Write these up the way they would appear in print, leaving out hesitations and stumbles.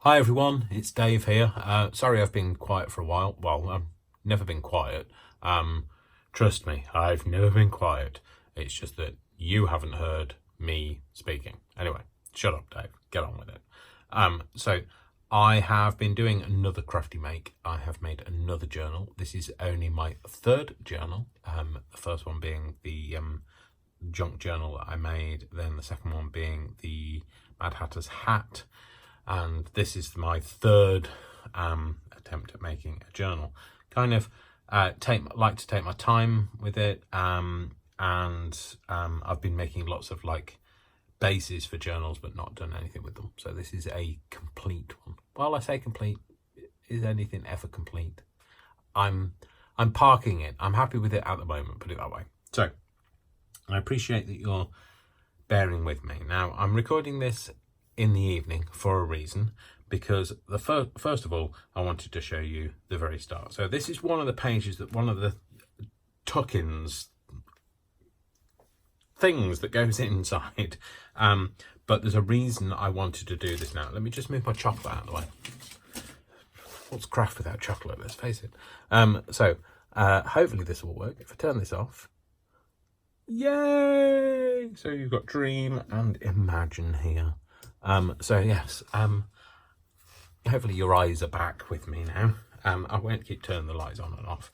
Hi everyone, it's Dave here. Sorry I've been quiet for a while. Well, I've never been quiet. Trust me, I've never been quiet. It's just that you haven't heard me speaking. Anyway, shut up, Dave. Get on with it. So I have been doing another crafty make. I have made another journal. This is only my third journal. The first one being the junk journal that I made. Then the second one being the Mad Hatter's hat. And this is my third attempt at making a journal. Kind of like to take my time with it, and I've been making lots of like bases for journals, but not done anything with them. So this is a complete one. Well, I say complete. Is anything ever complete? I'm parking it. I'm happy with it at the moment. Put it that way. So I appreciate that you're bearing with me. Now I'm recording this in the evening for a reason, because the first of all, I wanted to show you the very start. So this is one of the pages that one of the tuck-ins things that goes inside, but there's a reason I wanted to do this now. Let me just move my chocolate out of the way. What's craft without chocolate? Let's face it. So hopefully this will work. If I turn this off, yay! So you've got dream and imagine here. So yes, hopefully your eyes are back with me now. I won't keep turning the lights on and off.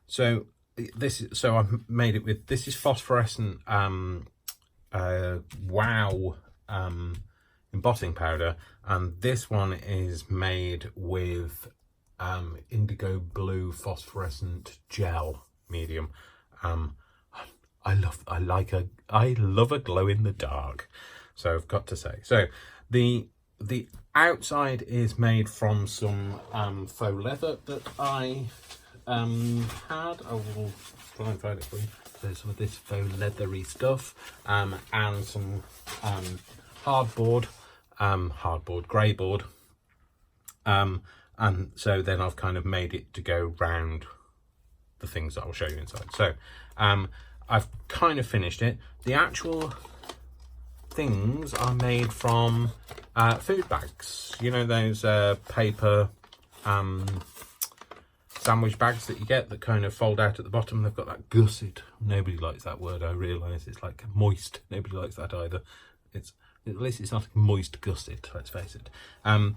So I've made it with, this is phosphorescent wow embossing powder, and this one is made with indigo blue phosphorescent gel medium. I love a glow in the dark. So I've got to say, so the outside is made from some faux leather that I had. I will try and find it for you. So some of this faux leathery stuff, and some hardboard, grey board, and so then I've kind of made it to go round the things that I'll show you inside. So I've kind of finished it. The actual things are made from food bags, you know, those paper sandwich bags that you get that kind of fold out at the bottom. They've got that gusset. Nobody likes that word, I realise. It's like moist. Nobody likes that either. It's, at least it's not a moist gusset, let's face it. And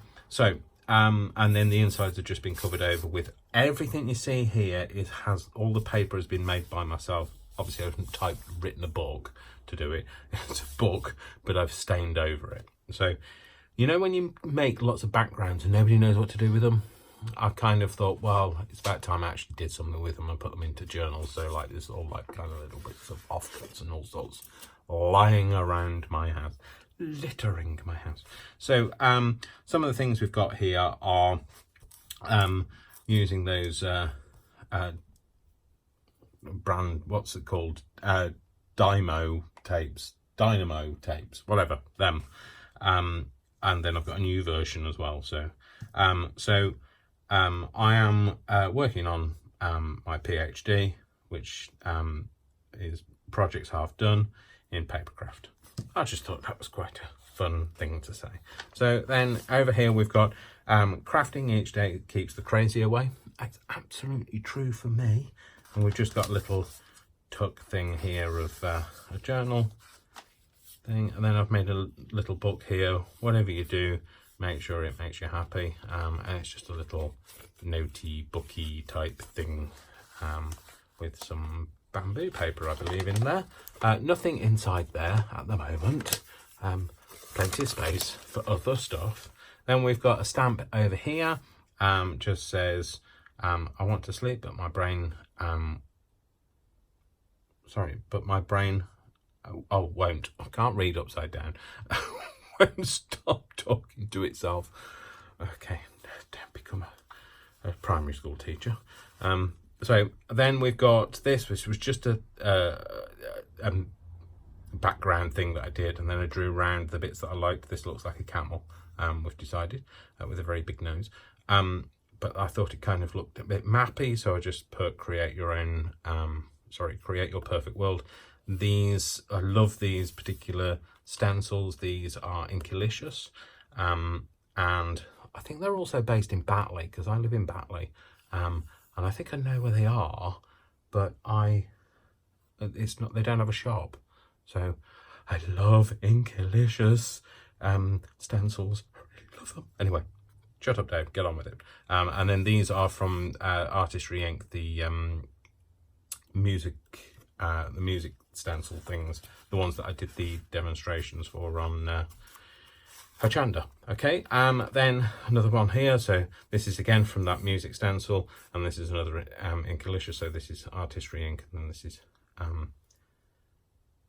then the insides have just been covered over with everything you see here. It has, all the paper has been made by myself. Obviously I haven't written a book to do it. It's a book, but I've stained over it. So, you know, when you make lots of backgrounds and nobody knows what to do with them, I kind of thought, well, it's about time I actually did something with them and put them into journals. So like there's all like kind of little bits of offcuts and all sorts lying around my house, littering my house. So some of the things we've got here are using those brand, what's it called, dynamo tapes, whatever, them, and then I've got a new version as well. So I am working on my PhD, which is projects half done in papercraft. I just thought that was quite a fun thing to say. So then over here we've got crafting each day keeps the crazy away. That's absolutely true for me. And we've just got a little tuck thing here of a journal thing, and then I've made a little book here. Whatever you do, make sure it makes you happy, and it's just a little notey booky type thing with some bamboo paper, I believe, in there. Nothing inside there at the moment. Plenty of space for other stuff. Then we've got a stamp over here, just says I want to sleep, but my brain won't. I can't read upside down. Won't stop talking to itself. Okay, don't become a primary school teacher. So then we've got this, which was just a background thing that I did, and then I drew around the bits that I liked. This looks like a camel, we've decided, with a very big nose. But I thought it kind of looked a bit mappy, so I just put create your perfect world. These, I love these particular stencils. These are Inculicious, and I think they're also based in Batley, because I live in Batley, and I think I know where they are, but it's not, they don't have a shop. So I love Inkalicious stencils. I really love them. Anyway, shut up, Dave, get on with it. And then these are from Artistry Ink, the music stencil things, the ones that I did the demonstrations for on Hochanda. Okay, then another one here. So this is again from that music stencil, and this is another Inkalicious. So this is Artistry Ink, and then this is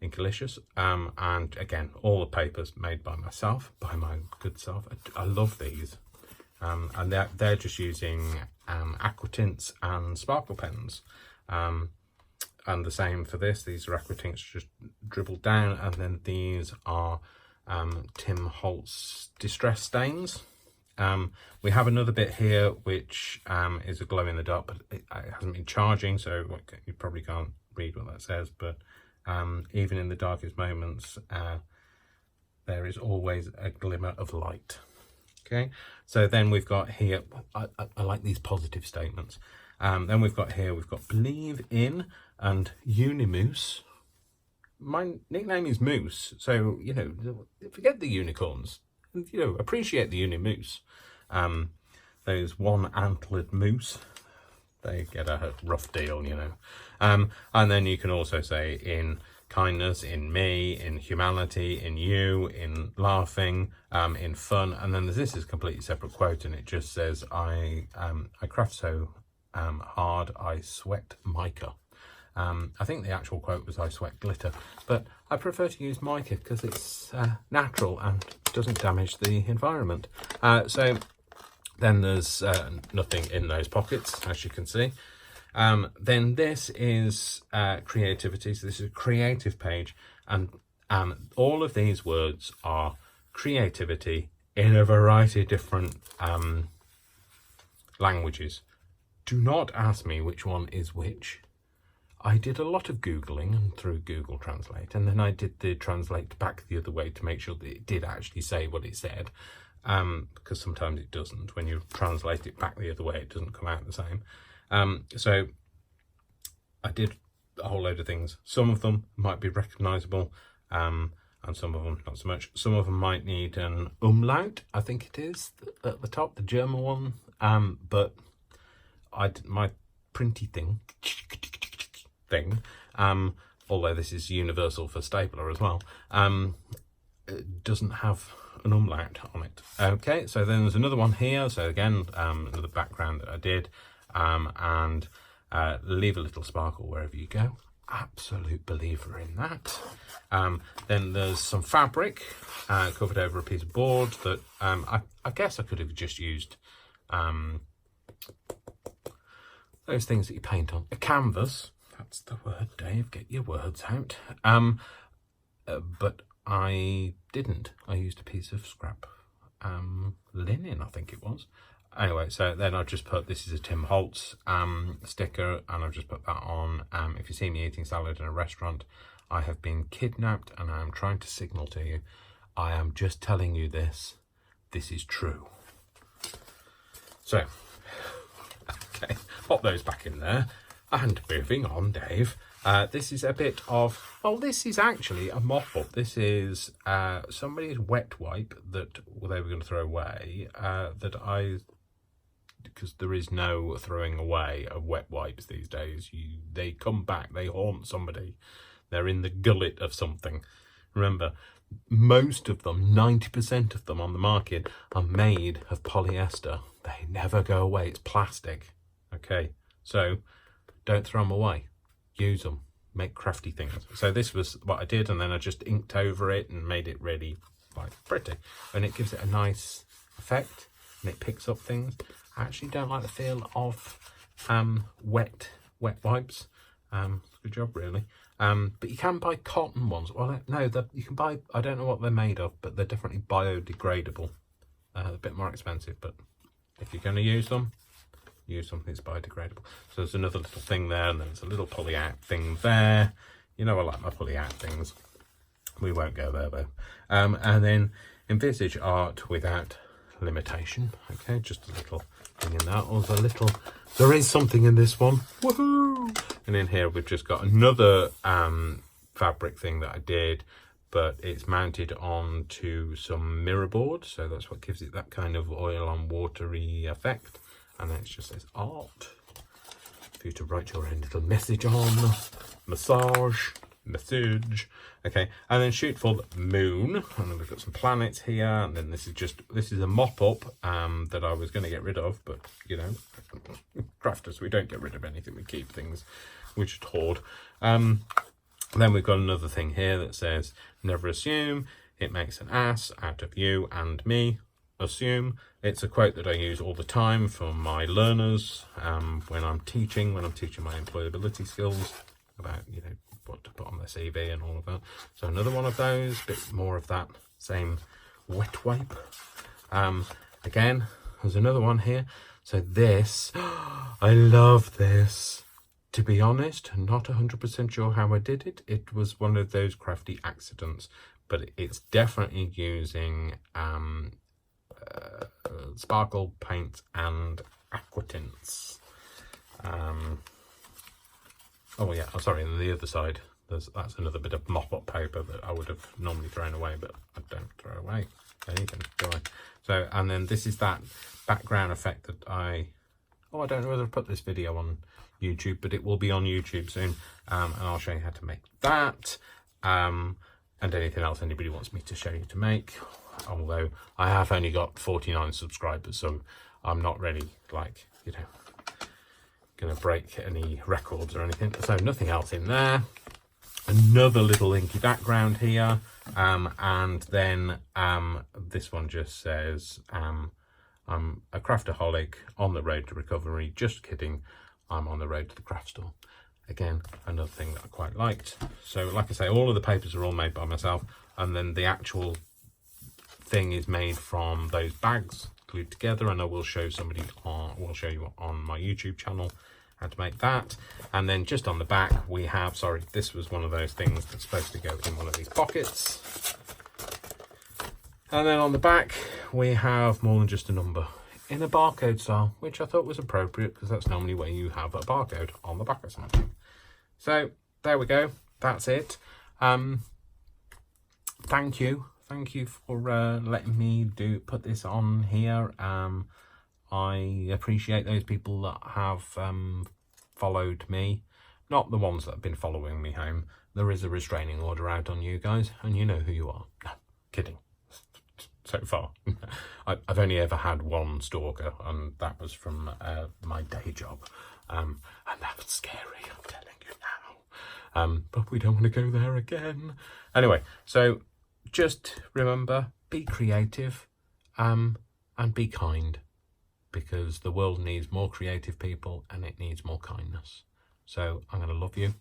Inkalicious. And again, all the papers made by myself, by my good self. I love these. And they're just using aqua tints and sparkle pens. And the same for this. These are aqua tints just dribbled down, and then these are Tim Holtz distress stains. We have another bit here which is a glow in the dark, but it hasn't been charging, so you probably can't read what that says, but even in the darkest moments there is always a glimmer of light. Okay, so then we've got here, I like these positive statements. Then we've got believe in and Unimoose. My nickname is Moose, so, you know, forget the unicorns, you know, appreciate the Unimoose. Those one-antlered moose, they get a rough deal, you know. And then you can also say in kindness, in me, in humanity, in you, in laughing, in fun. And then this is a completely separate quote, and it just says, I craft so hard I sweat mica. I think the actual quote was I sweat glitter, but I prefer to use mica because it's natural and doesn't damage the environment. So then there's nothing in those pockets, as you can see. Then this is creativity. So this is a creative page, and all of these words are creativity in a variety of different languages. Do not ask me which one is which. I did a lot of Googling and through Google Translate, and then I did the translate back the other way to make sure that it did actually say what it said, because sometimes it doesn't. When you translate it back the other way, it doesn't come out the same. So I did a whole load of things. Some of them might be recognisable, and some of them not so much. Some of them might need an umlaut, I think it is, at the top, the German one, but my printy thing, although this is universal for stapler as well, it doesn't have an umlaut on it. Okay, so then there's another one here. So again, another background that I did, and leave a little sparkle wherever you go. Absolute believer in that. Then there's some fabric covered over a piece of board that I guess I could have just used those things that you paint on. A canvas, that's the word, Dave, get your words out. But I didn't. I used a piece of scrap linen, I think it was. Anyway, so then I've just put, this is a Tim Holtz sticker, and I've just put that on. If you see me eating salad in a restaurant, I have been kidnapped, and I am trying to signal to you, I am just telling you this is true. So, okay, pop those back in there, and moving on, Dave. This is a bit of, well, this is actually a mop-up. This is somebody's wet wipe that they were going to throw away, because there is no throwing away of wet wipes these days. They come back, they haunt somebody. They're in the gullet of something. Remember, most of them, 90% of them on the market, are made of polyester. They never go away. It's plastic. Okay, so don't throw them away. Use them. Make crafty things. So this was what I did, and then I just inked over it and made it really pretty. And it gives it a nice effect, and it picks up things. I actually don't like the feel of wet wipes. Good job, really. But you can buy cotton ones. Well, no, you can buy, I don't know what they're made of, but they're definitely biodegradable. A bit more expensive, but if you're going to use them, use something that's biodegradable. So there's another little thing there, and there's a little pulley out thing there. You know I like my pulley out things. We won't go there though. And then envisage art without limitation. Okay, just a little thing in that. Or there is something in this one. Woohoo! And in here we've just got another fabric thing that I did, but it's mounted onto some mirror board, so that's what gives it that kind of oil on watery effect. And then it just says art for you to write your own little message on. Message. Okay, and then shoot for the moon, and then we've got some planets here, and then this is a mop-up that I was going to get rid of, but you know, crafters, we don't get rid of anything, we keep things, we just hoard. Then we've got another thing here that says, never assume, it makes an ass out of you and me. Assume. It's a quote that I use all the time for my learners when I'm teaching my employability skills about, you know, what to put on their CV and all of that. So another one of those, bit more of that same wet wipe. Again, there's another one here. So this, I love this. To be honest, not 100% sure how I did it. It was one of those crafty accidents, but it's definitely using sparkle paint and aqua tints. Oh yeah, I'm sorry, on the other side, that's another bit of mop-up paper that I would have normally thrown away, but I don't throw away anything, do I? So, and then this is that background effect that I don't know whether I've put this video on YouTube, but it will be on YouTube soon, and I'll show you how to make that, and anything else anybody wants me to show you to make, although I have only got 49 subscribers, so I'm not really, like, you know, gonna break any records or anything. So nothing else in there. Another little inky background here, and then this one just says I'm a craftaholic on the road to recovery. Just kidding, I'm on the road to the craft store. Again, another thing that I quite liked. So like I say, all of the papers are all made by myself, and then the actual thing is made from those bags glued together, and I will show you on my YouTube channel how to make that. And then just on the back we have, sorry, this was one of those things that's supposed to go in one of these pockets, and then on the back we have more than just a number in a barcode style, which I thought was appropriate because that's normally where you have a barcode on the back of something. So there we go, that's it. Thank you for letting me put this on here. I appreciate those people that have followed me, not the ones that have been following me home. There is a restraining order out on you guys, and you know who you are. No, kidding. So far, I've only ever had one stalker, and that was from my day job, and that was scary, I'm telling you now. But we don't want to go there again. Anyway, so just remember, be creative, and be kind, because the world needs more creative people and it needs more kindness. So I'm going to love you,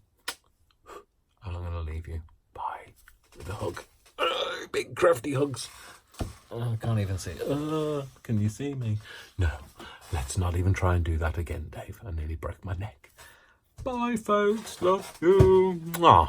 and I'm going to leave you. Bye. With a hug. Big crafty hugs. Oh, I can't even see it. Can you see me? No, let's not even try and do that again, Dave. I nearly broke my neck. Bye, folks. Love you. Mwah.